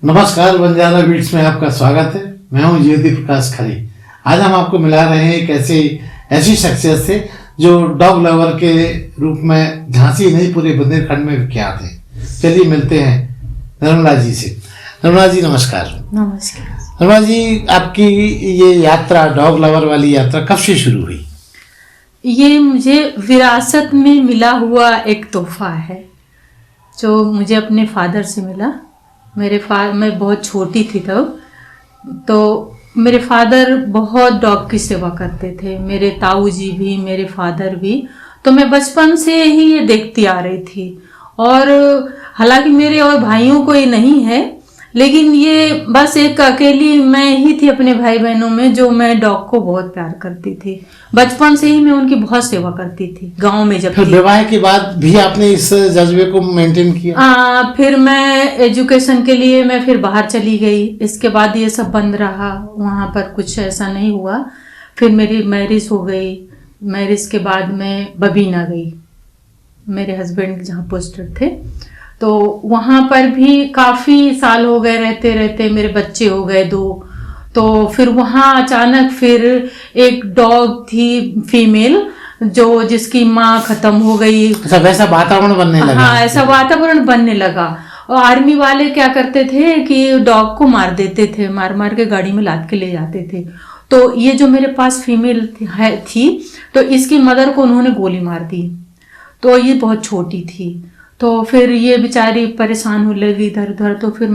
नमस्कार, बंजारा बीट्स में आपका स्वागत है। मैं हूं ज्योति प्रकाश खरे। आज हम आपको मिला रहे हैं एक ऐसी शख्सियत से जो डॉग लवर के रूप में झांसी नहीं पूरे बुंदेलखंड में विख्यात है। चलिए मिलते हैं निर्मला जी से। निर्मला जी नमस्कार। नमस्कार। निर्मला जी, आपकी ये यात्रा, डॉग लवर वाली यात्रा कब से शुरू हुई? ये मुझे विरासत में मिला हुआ एक तोहफा है जो मुझे अपने फादर से मिला। मैं बहुत छोटी थी तब, तो मेरे फादर बहुत डॉग की सेवा करते थे, मेरे ताऊ जी भी, मेरे फादर भी। तो मैं बचपन से ही ये देखती आ रही थी। और हालांकि मेरे और भाइयों को ये नहीं है, लेकिन ये बस एक अकेली मैं ही थी अपने भाई बहनों में जो मैं डॉग को बहुत प्यार करती थी। बचपन से ही मैं उनकी बहुत सेवा करती थी गांव में। जब विवाह के बाद भी आपने इस जज्बे को मेंटेन किया? फिर मैं एजुकेशन के लिए मैं फिर बाहर चली गई। इसके बाद ये सब बंद रहा, वहाँ पर कुछ ऐसा नहीं हुआ। फिर मेरी मैरिज हो गई। मैरिज के बाद मैं बबीना गई, मेरे हस्बैंड जहाँ पोस्टेड थे। तो वहाँ पर भी काफ़ी साल हो गए रहते रहते, मेरे बच्चे हो गए 2। तो फिर वहाँ अचानक फिर एक डॉग थी फीमेल जिसकी माँ खत्म हो गई। वैसा वातावरण बनने लगा? हाँ, ऐसा वातावरण बनने लगा। और आर्मी वाले क्या करते थे कि डॉग को मार देते थे, मार मार के गाड़ी में लाद के ले जाते थे। तो ये जो मेरे पास फीमेल थी तो इसकी मदर को उन्होंने गोली मार दी। तो ये बहुत छोटी थी। तो फिर ये बेचारी परेशान होने लगी इधर उधर। तो फिर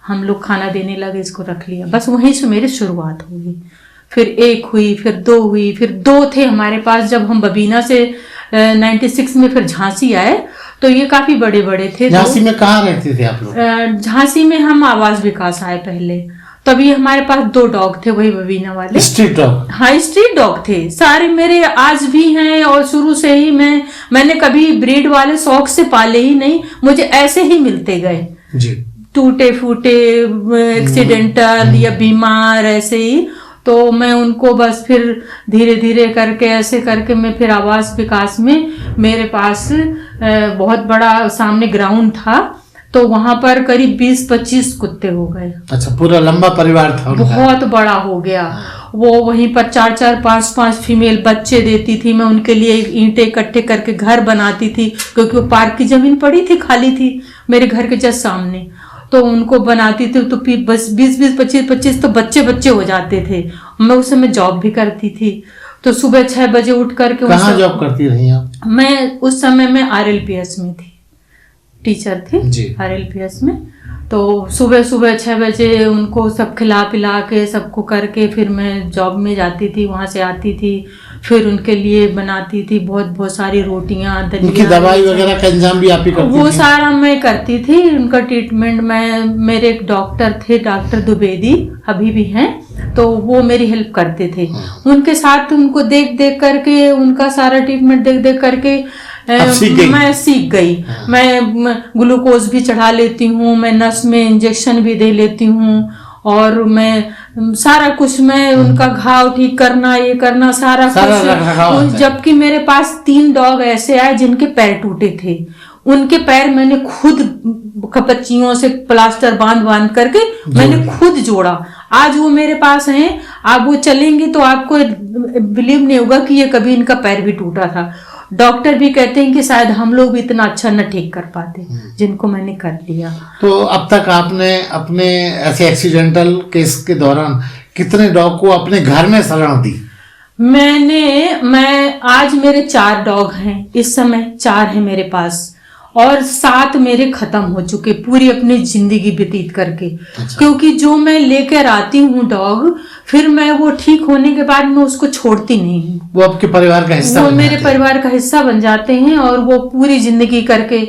हम लोग खाना देने लगे, इसको रख लिया। बस वहीं से मेरी शुरुआत हुई। फिर 1 हुई, फिर 2 हुई, फिर 2 थे हमारे पास। जब हम बबीना से 96 में फिर झांसी आए तो ये काफी बड़े बड़े थे। झांसी में कहाँ रहते थे आप लोग? झांसी में हम आवास विकास आए पहले, तभी हमारे पास 2 डॉग थे, वही बबीना वाले। Street dog? हाँ, स्ट्रीट डॉग थे सारे मेरे, आज भी हैं। और शुरू से ही मैंने कभी ब्रीड वाले शौक से पाले ही नहीं, मुझे ऐसे ही मिलते गए जी। टूटे फूटे, एक्सीडेंटल या बीमार, ऐसे ही। तो मैं उनको बस फिर धीरे धीरे करके ऐसे करके मैं फिर आवास विकास में, मेरे पास बहुत बड़ा सामने ग्राउंड था, तो वहां पर करीब 20-25 कुत्ते हो गए। अच्छा, पूरा लंबा परिवार था उनका? बहुत बड़ा हो गया वो। वहीं पर 4-4, 5-5 फीमेल बच्चे देती थी। मैं उनके लिए ईंटें इकट्ठे करके घर बनाती थी, क्योंकि वो पार्क की जमीन पड़ी थी, खाली थी मेरे घर के जस्ट सामने। तो उनको बनाती थी। तो फिर बस 20-20, 25-25 तो बच्चे हो जाते थे। मैं उस समय जॉब भी करती थी। तो सुबह 6 बजे उठ करके। कहाँ जॉब करती रही आप? मैं उस समय में RLPS में थी, टीचर थी RLPS में। तो सुबह 6 बजे उनको सब खिला पिला के सबको करके फिर मैं जॉब में जाती थी। वहाँ से आती थी, फिर उनके लिए बनाती थी बहुत सारी रोटियां, दलिया। उनकी दवाई वगैरह का इंतजाम भी आप ही करती थी? वो सारा मैं करती थी, उनका ट्रीटमेंट। मेरे एक डॉक्टर थे, डॉक्टर द्विवेदी, अभी भी हैं, तो वो मेरी हेल्प करते थे। उनके साथ उनको देख देख करके, उनका सारा ट्रीटमेंट देख देख करके मैं सीख गई। मैं ग्लूकोज भी चढ़ा लेती हूँ, मैं नस में इंजेक्शन भी दे लेती हूँ, और मैं सारा कुछ, मैं उनका घाव ठीक करना, ये करना, सारा कुछ। जबकि मेरे पास 3 डॉग ऐसे आए जिनके पैर टूटे थे। उनके पैर मैंने खुद कपच्चियों से प्लास्टर बांध करके मैंने खुद जोड़ा। आज वो मेरे पास हैं। आप वो चलेंगे तो आपको बिलीव नहीं होगा कि ये कभी इनका पैर भी टूटा था। डॉक्टर भी कहते हैं कि शायद हम लोग भी इतना अच्छा न ठीक कर पाते, जिनको मैंने कर लिया। तो अब तक आपने अपने ऐसे एक्सीडेंटल केस के दौरान कितने डॉग को अपने घर में शरण दी? आज मेरे 4 डॉग हैं, इस समय 4 हैं मेरे पास, और 7 मेरे खत्म हो चुके पूरी अपनी जिंदगी व्यतीत करके। अच्छा। क्योंकि जो मैं लेकर आती हूँ डॉग, फिर मैं वो ठीक होने के बाद मैं उसको छोड़ती नहीं हूँ। वो आपके परिवार का हिस्सा? वो मेरे परिवार का हिस्सा बन जाते हैं। और वो पूरी जिंदगी करके,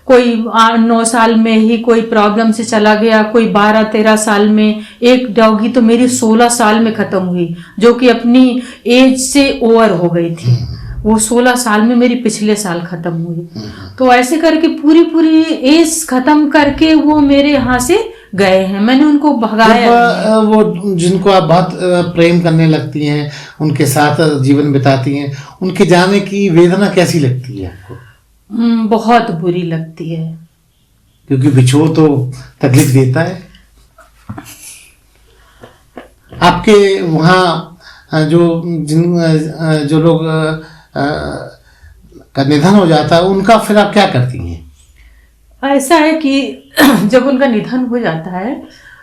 कोई 9 साल में ही कोई प्रॉब्लम से चला गया, कोई 12-13 साल में। एक डॉगी तो मेरी 16 साल में खत्म हुई, जो कि अपनी एज से ओवर हो गई थी। वो 16 साल में मेरी पिछले साल खत्म हुई। तो ऐसे करके पूरी एज खत्म करके वो मेरे यहाँ से गए हैं। मैंने उनको भगाया। वो जिनको आप बहुत प्रेम करने लगती हैं, उनके साथ जीवन बिताती हैं, उनके जाने की वेदना कैसी लगती है आपको? बहुत बुरी लगती है। क्योंकि बिछोह तो तकलीफ देता है। आपके वहाँ जो लोग का निधन हो जाता है उनका फिर आप क्या करती हैं? ऐसा है कि जब उनका निधन हो जाता है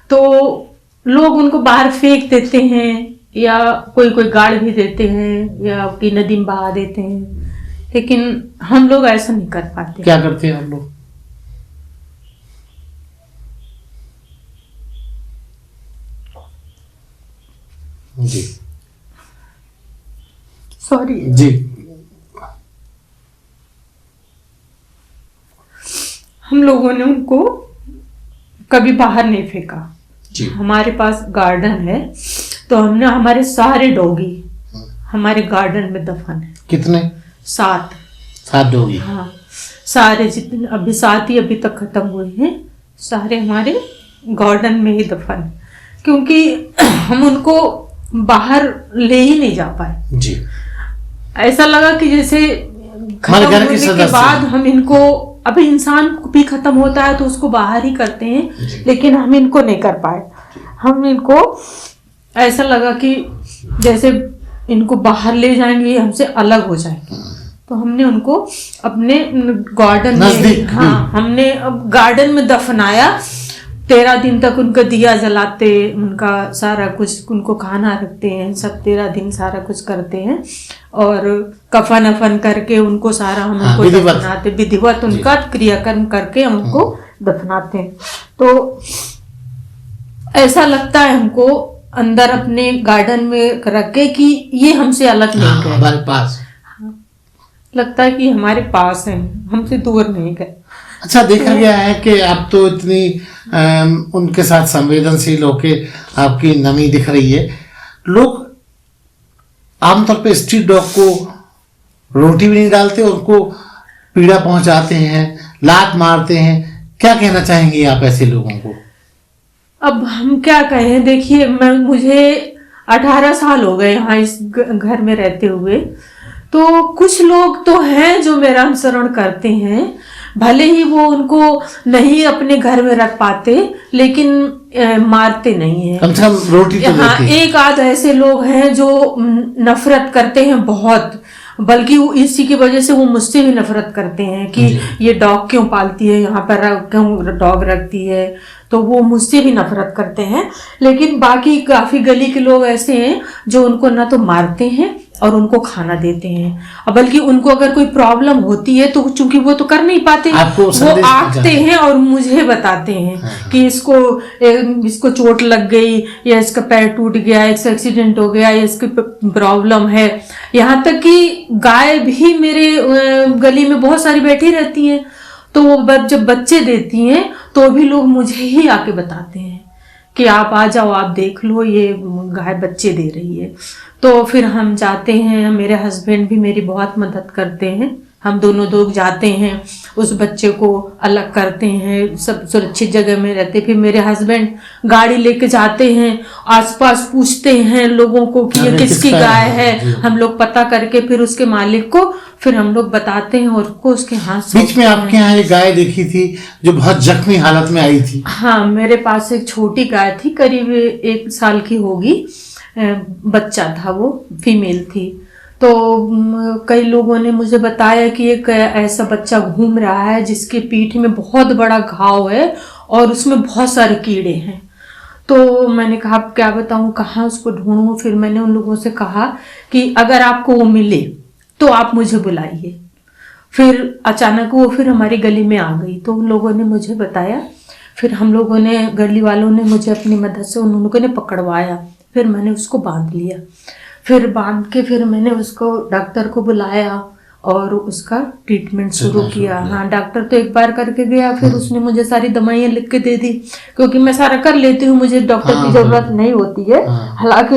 तो लोग उनको बाहर फेंक देते हैं या कोई कोई गाड़ भी देते हैं या कि नदी में बहा देते हैं, लेकिन हम लोग ऐसा नहीं कर पाते। क्या करते हैं आप लोग? जी सॉरी जी। हम लोगों ने उनको कभी बाहर नहीं फेंका जी। हमारे पास गार्डन है तो हमने हमारे सारे डॉगी हमारे गार्डन में दफन है। कितने? 7 डॉगी। हाँ, सारे जितने अभी 7 ही अभी तक खत्म हुए हैं, सारे हमारे गार्डन में ही दफन है, क्योंकि हम उनको बाहर ले ही नहीं जा पाए। जी। ऐसा लगा कि जैसे हमारे घर के के बाद हम इनको, अभी इंसान भी खत्म होता है तो उसको बाहर ही करते हैं, लेकिन हम इनको नहीं कर पाए। हम इनको ऐसा लगा कि जैसे इनको बाहर ले जाएंगे हमसे अलग हो जाएंगे, तो हमने उनको अपने गार्डन में, हाँ, हमने अब गार्डन में दफनाया। 13 दिन तक उनका दिया जलाते, उनका सारा कुछ, उनको खाना रखते हैं सब, 13 दिन सारा कुछ करते हैं और कफन अफन करके उनको सारा हम उनको दफनाते, विधिवत उनका क्रियाकर्म करके हम उनको दफनाते हैं। तो ऐसा लगता है हमको अंदर अपने गार्डन में रख के कि ये हमसे अलग नहीं गए, हमारे पास लगता है कि हमारे पास है, हमसे दूर नहीं गए। अच्छा, देखा गया है कि आप तो इतनी उनके साथ संवेदनशील होके आपकी नमी दिख रही है। लोग आमतौर पे स्ट्रीट डॉग को रोटी भी नहीं डालते, उनको पीड़ा पहुंचाते हैं, लात मारते हैं। क्या कहना चाहेंगे आप ऐसे लोगों को? अब हम क्या कहें, देखिए मुझे 18 साल हो गए यहाँ इस घर में रहते हुए, तो कुछ लोग तो हैं जो मेरा अनुसरण करते हैं, भले ही वो उनको नहीं अपने घर में रख पाते लेकिन मारते नहीं है, कम से कम रोटी तो हाँ, देते हैं। एक आध ऐसे लोग हैं जो नफरत करते हैं बहुत, बल्कि इसी की वजह से वो मुझसे भी नफरत करते हैं कि ये डॉग क्यों पालती है, यहाँ पर क्यों डॉग रखती है, तो वो मुझसे भी नफरत करते हैं। लेकिन बाकी काफी गली के लोग ऐसे हैं जो उनको ना तो मारते हैं और उनको खाना देते हैं, और बल्कि उनको अगर कोई प्रॉब्लम होती है तो चूंकि वो तो कर नहीं पाते, वो आते हैं और मुझे बताते हैं कि इसको चोट लग गई या इसका पैर टूट गया, इसका एक्सीडेंट हो गया या इसकी प्रॉब्लम है। यहाँ तक कि गाय भी मेरे गली में बहुत सारी बैठी रहती हैं, तो वो जब बच्चे देती हैं तो भी लोग मुझे ही आके बताते हैं कि आप आ जाओ, आप देख लो, ये गाय बच्चे दे रही है। तो फिर हम जाते हैं, मेरे हस्बैंड भी मेरी बहुत मदद करते हैं, हम दोनों लोग जाते हैं, उस बच्चे को अलग करते हैं, सब सुरक्षित जगह में रहते। फिर मेरे हस्बैंड गाड़ी लेके जाते हैं, आसपास पूछते हैं लोगों को कि ये किसकी गाय है, हम लोग पता करके फिर उसके मालिक को फिर हम लोग बताते हैं और उसको उसके हाथ। बीच में आपके यहाँ एक गाय देखी थी जो बहुत जख्मी हालत में आई थी। हाँ, मेरे पास एक छोटी गाय थी, करीब 1 साल की होगी, बच्चा था, वो फीमेल थी। तो कई लोगों ने मुझे बताया कि एक ऐसा बच्चा घूम रहा है जिसके पीठ में बहुत बड़ा घाव है और उसमें बहुत सारे कीड़े हैं। तो मैंने कहा क्या बताऊं, कहाँ उसको ढूंढूं। फिर मैंने उन लोगों से कहा कि अगर आपको वो मिले तो आप मुझे बुलाइए। फिर अचानक वो फिर हमारी गली में आ गई, तो उन लोगों ने मुझे बताया। फिर हम लोगों ने, गली वालों ने मुझे अपनी मदद से उन लोगों ने पकड़वाया, फिर मैंने उसको बांध लिया। फिर बांध के फिर मैंने उसको डॉक्टर को बुलाया और उसका ट्रीटमेंट शुरू किया। हाँ, डॉक्टर तो एक बार करके गया, फिर उसने मुझे सारी दवाइयाँ लिख के दे दी, क्योंकि मैं सारा कर लेती हूँ, मुझे डॉक्टर की जरूरत नहीं होती है। हालांकि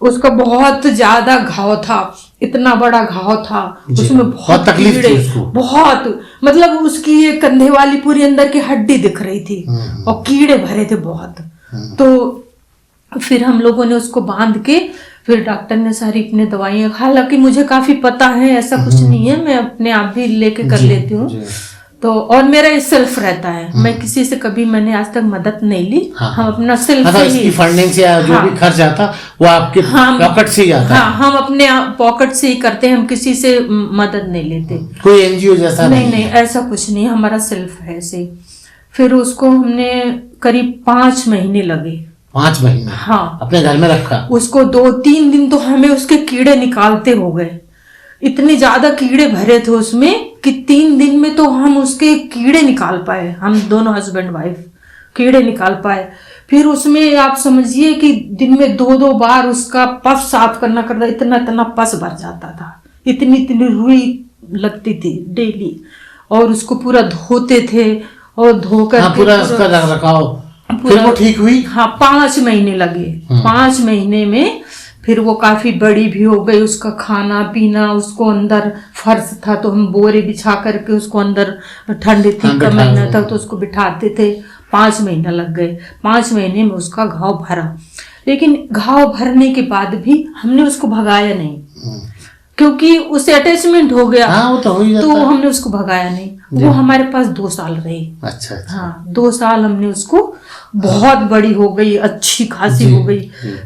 उसका बहुत ज्यादा घाव था, इतना बड़ा घाव था, उसमें बहुत तकलीफ थी कीड़े, बहुत, मतलब उसकी ये कंधे वाली पूरी अंदर की हड्डी दिख रही थी और कीड़े भरे थे बहुत। तो फिर हम लोगों ने उसको बांध के, फिर डॉक्टर ने सारी अपनी दवाइयाँ, हालांकि मुझे काफी पता है, ऐसा कुछ नहीं है, मैं अपने आप भी लेके कर लेती हूँ। तो और मेरा सेल्फ रहता है, मैं किसी से कभी मैंने आज तक मदद नहीं ली। हाँ। हम अपना सेल्फ मतलब से इसकी ही फंडिंग से या जो भी खर्च आता वो आपके पॉकेट से ही आता है। हाँ, हम अपने पॉकेट से ही करते हैं, हम किसी से मदद नहीं लेते। कोई एनजीओ जैसा नहीं, ऐसा कुछ नहीं, हमारा सेल्फ है ऐसे। फिर उसको हमने करीब 5 महीने लगे। 5 महीने? हाँ, अपने घर में रखा उसको 2-3 दिन तो हमें उसके कीड़े निकालते हो गए। इतने ज्यादा कीड़े भरे थे उसमें कि 3 दिन में तो हम उसके कीड़े निकाल पाए, हम दोनों हस्बैंड वाइफ कीड़े निकाल पाए। फिर उसमें आप समझिए कि दिन में 2-2 बार उसका पस साफ करना करता, इतना पस भर जाता था, इतनी रुई लगती थी डेली। और उसको पूरा धोते थे और धोकर हाँ, पूरा उसका रखरखाव। फिर वो ठीक हुई? हाँ, 5 महीने लगे। 5 महीने में फिर वो काफी बड़ी भी हो गई। उसका खाना पीना, उसको अंदर फर्श था तो हम बोरे बिछा करके उसको अंदर, ठंडी थी का महीना था तो उसको बिठाते थे। 5 महीना लग गए। 5 महीने में उसका घाव भरा, लेकिन घाव भरने के बाद भी हमने उसको भगाया नहीं, क्योंकि उससे अटैचमेंट हो गया। हाँ, वो तो हो ही जाता है। हमने उसको भगाया नहीं। वो हमारे पास 2 साल रही। अच्छा। हाँ, 2 साल हमने उसको, बहुत बड़ी हो गई, अच्छी खासी हो गई।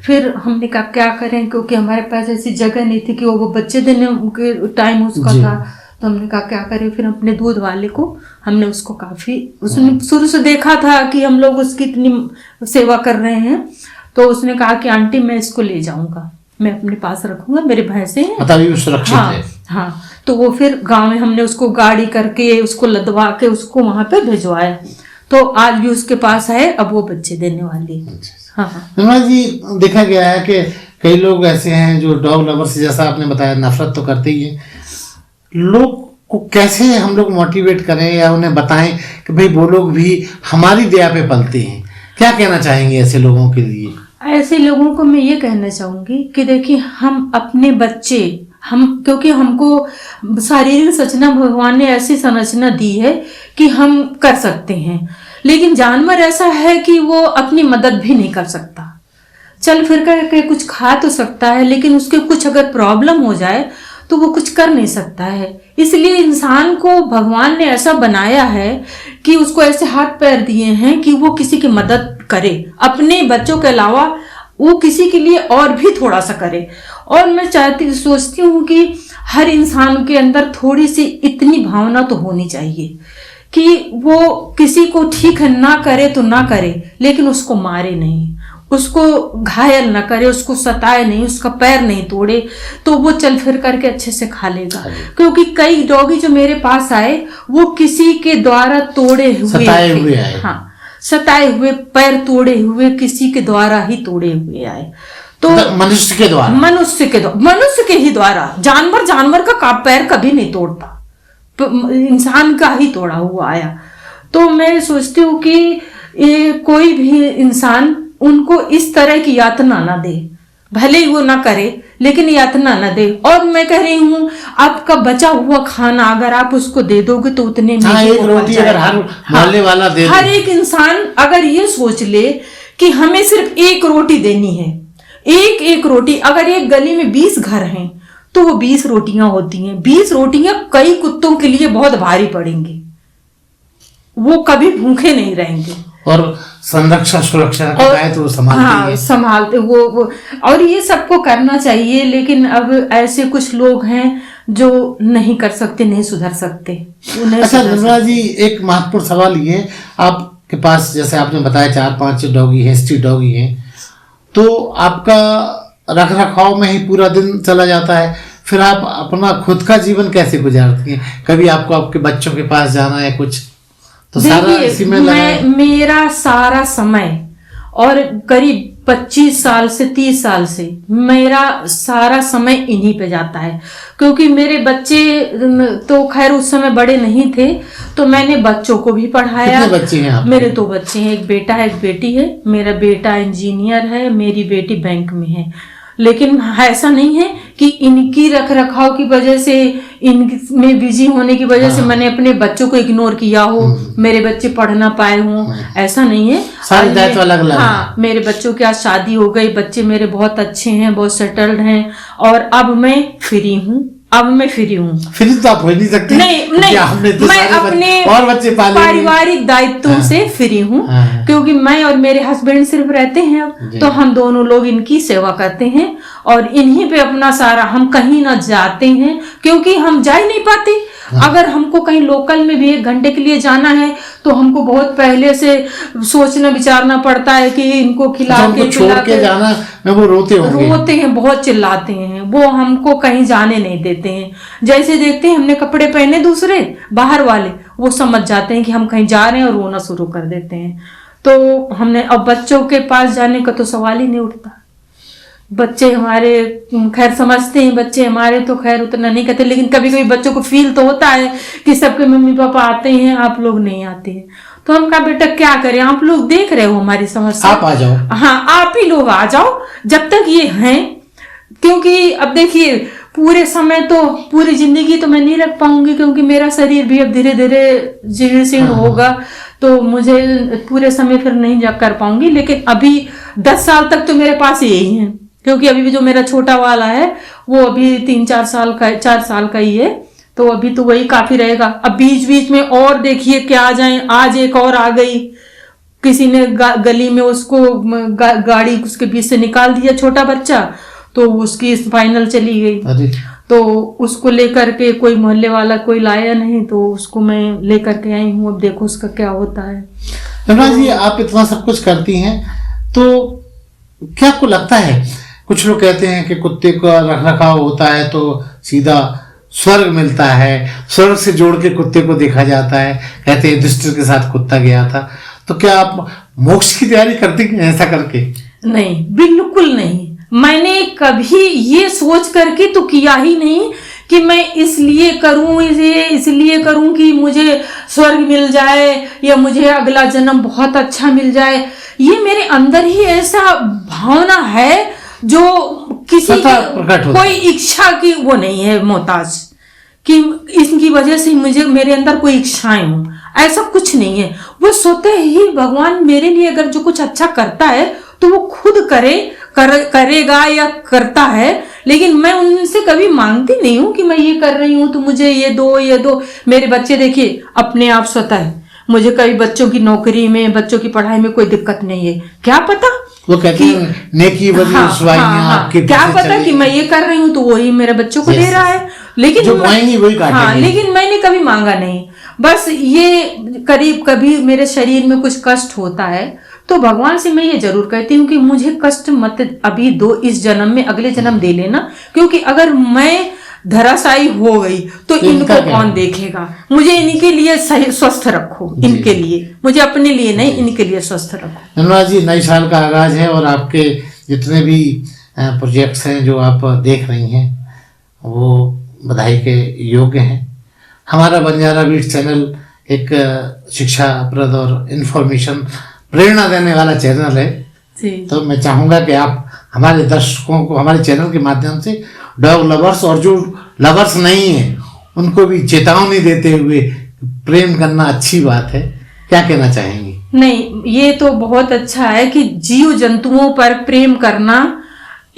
फिर हमने कहा क्या करें, क्योंकि हमारे पास ऐसी जगह नहीं थी कि वो बच्चे देने के टाइम उसका था। तो हमने कहा क्या करें। फिर अपने दूध वाले को हमने उसको काफी, उसने शुरू से देखा था कि हम लोग उसकी इतनी सेवा कर रहे हैं, तो उसने कहा कि आंटी मैं इसको ले जाऊंगा, मैं अपने पास रखूंगा, मेरे भैंसे हैं। मतलब सुरक्षित है। हाँ, तो वो फिर गांव में हमने उसको गाड़ी करके उसको लदवा के उसको वहां पे भिजवाया। तो आज भी उसके पास है, अब वो बच्चे देने वाली है। हाँ, निर्मला जी, देखा गया है कि कई लोग ऐसे हैं जो डॉग लवर से, जैसा आपने बताया, नफरत तो करते ही है। लोग को कैसे हम लोग मोटिवेट करें या उन्हें बताएं कि भाई वो लोग भी हमारी दया पे पलते हैं? क्या कहना चाहेंगे ऐसे लोगों के लिए? ऐसे लोगों को मैं ये कहना चाहूंगी कि देखिए, हम अपने बच्चे, हम, क्योंकि हमको शारीरिक संरचना भगवान ने ऐसी संरचना दी है कि हम कर सकते हैं, लेकिन जानवर ऐसा है कि वो अपनी मदद भी नहीं कर सकता। चल फिर करके कुछ खा तो सकता है, लेकिन उसके कुछ अगर प्रॉब्लम हो जाए तो वो कुछ कर नहीं सकता है। इसलिए इंसान को भगवान ने ऐसा बनाया है कि उसको ऐसे हाथ पैर दिए हैं कि वो किसी की मदद करे, अपने बच्चों के अलावा वो किसी के लिए और भी थोड़ा सा करे। और मैं सोचती हूँ कि हर इंसान के अंदर थोड़ी सी इतनी भावना तो होनी चाहिए कि वो किसी को ठीक है ना करे तो ना करे, लेकिन उसको मारे नहीं, उसको घायल ना करे, उसको सताए नहीं, उसका पैर नहीं तोड़े, तो वो चल फिर करके अच्छे से खा लेगा। क्योंकि कई डॉगी जो मेरे पास आए वो किसी के द्वारा तोड़े हुए, सताए हुए आए। हाँ, सताए हुए, पैर तोड़े हुए, किसी के द्वारा ही तोड़े हुए आए। तो मनुष्य के द्वारा, मनुष्य के ही द्वारा। जानवर का पैर कभी नहीं तोड़ता, इंसान का ही तोड़ा हुआ आया। तो मैं सोचती हूँ कि ये कोई भी इंसान उनको इस तरह की यातना ना दे, भले ही वो ना करे, लेकिन यातना ना दे। और मैं कह रही हूँ, आपका बचा हुआ खाना अगर आप उसको दे दोगे तो उतने में हाँ, एक रोटी अगर हर मोहल्ले वाला दे, हर एक इंसान अगर ये सोच ले कि हमें सिर्फ 1 रोटी देनी है, एक रोटी, अगर एक गली में 20 घर हैं तो वो 20 रोटियां होती हैं। 20 रोटियां कई कुत्तों के लिए बहुत भारी पड़ेंगी, वो कभी भूखे नहीं रहेंगे। और संरक्षण सुरक्षा का तो संभालते वो और ये सबको करना चाहिए। लेकिन अब ऐसे कुछ लोग हैं जो नहीं कर सकते, नहीं सुधर सकते। अच्छा निर्मला जी, एक महत्वपूर्ण सवाल ये, आपके पास जैसे आपने बताया 4-5 डॉगी हैं, स्ट्रीट डॉगी हैं, तो आपका रख रखाव में ही पूरा दिन चला जाता है। फिर आप अपना खुद का जीवन कैसे गुजारती हैं? कभी आपको आपके बच्चों के पास जाना है कुछ, तो सारा इसी में मेरा सारा समय, और करीब 25 साल से 30 साल से मेरा सारा समय इन्हीं पे जाता है। क्योंकि मेरे बच्चे तो खैर उस समय बड़े नहीं थे, तो मैंने बच्चों को भी पढ़ाया। कितने बच्चे हैं आपके? मेरे 2 बच्चे हैं, एक बेटा है, एक बेटी है। मेरा बेटा इंजीनियर है, मेरी बेटी बैंक में है। लेकिन ऐसा नहीं है कि इनकी रख रखाव की वजह से, इनमें बिजी होने की वजह से मैंने अपने बच्चों को इग्नोर किया हो, मेरे बच्चे पढ़ ना पाए हों, ऐसा नहीं है। सारी दायित्व अलग अलग। हाँ, मेरे बच्चों की आज शादी हो गई, बच्चे मेरे बहुत अच्छे हैं, बहुत सेटल्ड हैं, और अब मैं फ्री हूँ, अब मैं फ्री हूँ। फ्री तो आप हो नहीं सकते। नहीं, आपने तो मैं अपने और बच्चे पाले, पारिवारिक दायित्वों से फ्री हूँ, क्योंकि मैं और मेरे हस्बैंड सिर्फ रहते हैं अब, तो हम दोनों लोग इनकी सेवा करते हैं और इन्हीं पे अपना सारा, हम कहीं ना जाते हैं क्योंकि हम जा ही नहीं पाते। अगर हमको कहीं लोकल में भी 1 घंटे के लिए जाना है तो हमको बहुत पहले से सोचना विचारना पड़ता है कि इनको खिला के छोड़ के जाना में वो रोते हैं, बहुत चिल्लाते हैं, वो हमको कहीं जाने नहीं देते हैं। जैसे देखते हैं हमने कपड़े पहने दूसरे बाहर वाले, वो समझ जाते हैं कि हम कहीं जा रहे हैं और रोना शुरू कर देते हैं। तो हमने अब बच्चों के पास जाने का तो सवाल ही नहीं उठता। बच्चे हमारे खैर समझते हैं, बच्चे हमारे तो खैर उतना नहीं कहते, लेकिन कभी कभी बच्चों को फील तो होता है कि सबके मम्मी पापा आते हैं, आप लोग नहीं आते हैं। तो हम कहा बेटा क्या करें, आप लोग देख रहे हो हमारी समस्या, आप आ जाओ। हाँ, आप ही लोग आ जाओ जब तक ये हैं, क्योंकि अब देखिए पूरे समय तो पूरी जिंदगी तो मैं नहीं रख पाऊंगी, क्योंकि मेरा शरीर भी अब धीरे धीरे जीर्ण शीर्ण होगा, तो मुझे पूरे समय फिर नहीं जा कर पाऊंगी। लेकिन अभी 10 साल तक तो मेरे पास यही है, क्योंकि अभी भी जो मेरा छोटा वाला है वो अभी 3-4 साल का, 4 साल का ही है, तो अभी तो वही काफी रहेगा। अब बीच बीच में और देखिए क्या आ जाए, आज एक और आ गई, किसी ने गली में उसको गाड़ी उसके बीच से निकाल दिया, छोटा बच्चा, तो उसकी स्पाइनल चली गई। तो उसको लेकर के कोई मोहल्ले वाला कोई लाया नहीं, तो उसको मैं लेकर के आई हूँ। अब देखो उसका क्या होता है। रमना जी, आप इतना सब कुछ करती हैं, तो क्या आपको लगता है, कुछ लोग कहते हैं कि कुत्ते का रखरखाव होता है तो सीधा स्वर्ग मिलता है, स्वर्ग से जोड़ के कुत्ते को देखा जाता है, कहते हैं दुष्ट के साथ कुत्ता गया था, तो क्या आप मोक्ष की तैयारी करती हैं ऐसा करके? नहीं, बिल्कुल नहीं। मैंने कभी ये सोच करके तो किया ही नहीं कि मैं इसलिए करूं, इसलिए करूं कि मुझे स्वर्ग मिल जाए या मुझे अगला जन्म बहुत अच्छा मिल जाए। ये मेरे अंदर ही ऐसा भावना है जो किसी की कोई इच्छा की वो नहीं है मोहताज, कि इसकी वजह से मुझे मेरे अंदर कोई इच्छाएं हो, ऐसा कुछ नहीं है। वो स्वतः ही भगवान मेरे लिए अगर जो कुछ अच्छा करता है तो वो खुद करेगा या करता है, लेकिन मैं उनसे कभी मांगती नहीं हूं कि मैं ये कर रही हूं तो मुझे ये दो। मेरे बच्चे देखिए अपने आप स्वतः, मुझे कभी बच्चों की नौकरी में, बच्चों की पढ़ाई में कोई दिक्कत नहीं है। क्या पता वो कहते हैं नेकी आपके क्या पता कि मैं ये कर रही हूँ तो वही मेरे बच्चों को दे रहा है, लेकिन जो वही लेकिन मैंने कभी मांगा नहीं। बस ये करीब कभी मेरे शरीर में कुछ कष्ट होता है तो भगवान से मैं ये जरूर कहती हूँ कि मुझे कष्ट मत अभी दो, इस जन्म में, अगले जन्म दे लेना, क्योंकि अगर मैं धराशायी हो गई तो इनको कौन देखेगा। मुझे इनके लिए सही स्वस्थ रखो, इनके लिए, मुझे अपने लिए नहीं, इनके लिए स्वस्थ रखो। धन्यवाद जी, नए साल का आगाज है और आपके जितने भी प्रोजेक्ट्स हैं जो आप देख रही हैं वो बधाई के योग्य हैं। हमारा बंजारा बीट्स चैनल एक शिक्षाप्रद और इन्फॉर्मेशन, प्रेरणा देने वाला चैनल है, तो मैं चाहूंगा कि आप हमारे दर्शकों को हमारे चैनल के माध्यम से डॉग लवर्स और जो लवर्स नहीं है उनको भी चेतावनी देते हुए प्रेम करना अच्छी बात है, क्या कहना चाहेंगी? नहीं, ये तो बहुत अच्छा है कि जीव जंतुओं पर प्रेम करना,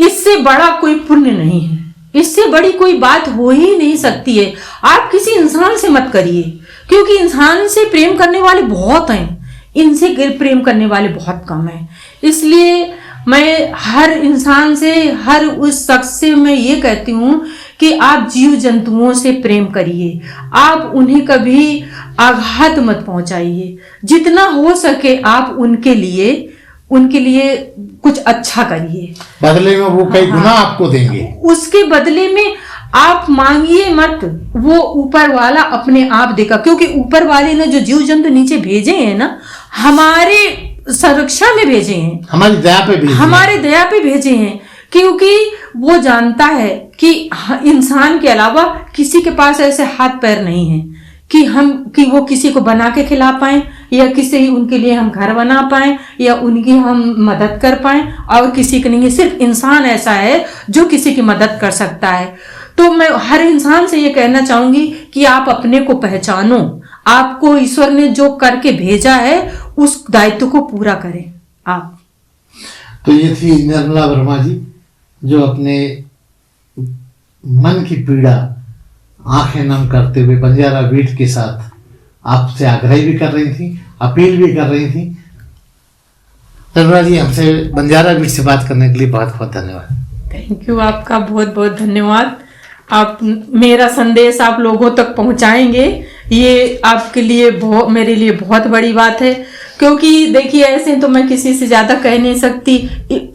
इससे बड़ा कोई पुण्य नहीं है, इससे बड़ी कोई बात हो ही नहीं सकती है। आप किसी इंसान से मत करिए, क्योंकि इंसान से प्रेम करने वाले बहुत हैं, इनसे प्रेम करने वाले बहुत कम हैं। इसलिए मैं हर इंसान से, हर उस शख्स से मैं ये कहती हूँ कि आप जीव जंतुओं से प्रेम करिए, आप उन्हें कभी आघात मत पहुंचाइए, जितना हो सके आप उनके लिए कुछ अच्छा करिए, बदले में वो कई गुना आपको देंगे। उसके बदले में आप मांगिए मत, वो ऊपर वाला अपने आप देगा, क्योंकि ऊपर वाले ने जो जीव जंतु नीचे भेजे हैं ना, हमारे संरक्षा में भेजे हैं, हमारी दया पे भेजे हैं, क्योंकि वो जानता है कि इंसान के अलावा किसी के पास ऐसे हाथ पैर नहीं है कि वो किसी को बना के खिला पाए, या किसी उनके लिए हम घर बना पाए, या उनकी हम मदद कर पाए, और किसी के नहीं। सिर्फ इंसान ऐसा है जो किसी की मदद कर सकता है। तो मैं हर इंसान से ये कहना चाहूंगी कि आप अपने को पहचानो, आपको ईश्वर ने जो करके भेजा है उस दायित्व को पूरा करें आप। तो ये थी निर्मला वर्मा जी, जो अपने मन की पीड़ा आंखें नम करते हुए बंजारा बीट के साथ आपसे आग्रह भी कर रही थी, अपील भी कर रही थी। तनुजा जी, हमसे बंजारा बीट से बात करने के लिए बहुत बहुत धन्यवाद। थैंक यू, आपका बहुत बहुत धन्यवाद। आप मेरा संदेश आप लोगों तक पहुंचाएंगे, ये आपके लिए मेरे लिए बहुत बड़ी बात है, क्योंकि देखिए ऐसे तो मैं किसी से ज्यादा कह नहीं सकती।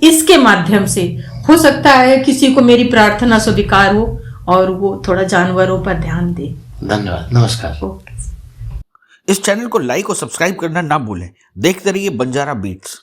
इसके माध्यम से हो सकता है किसी को मेरी प्रार्थना स्वीकार हो और वो थोड़ा जानवरों पर ध्यान दे। धन्यवाद, नमस्कार। ओके। इस चैनल को लाइक और सब्सक्राइब करना ना भूलें। देखते रहिए बंजारा बीट्स।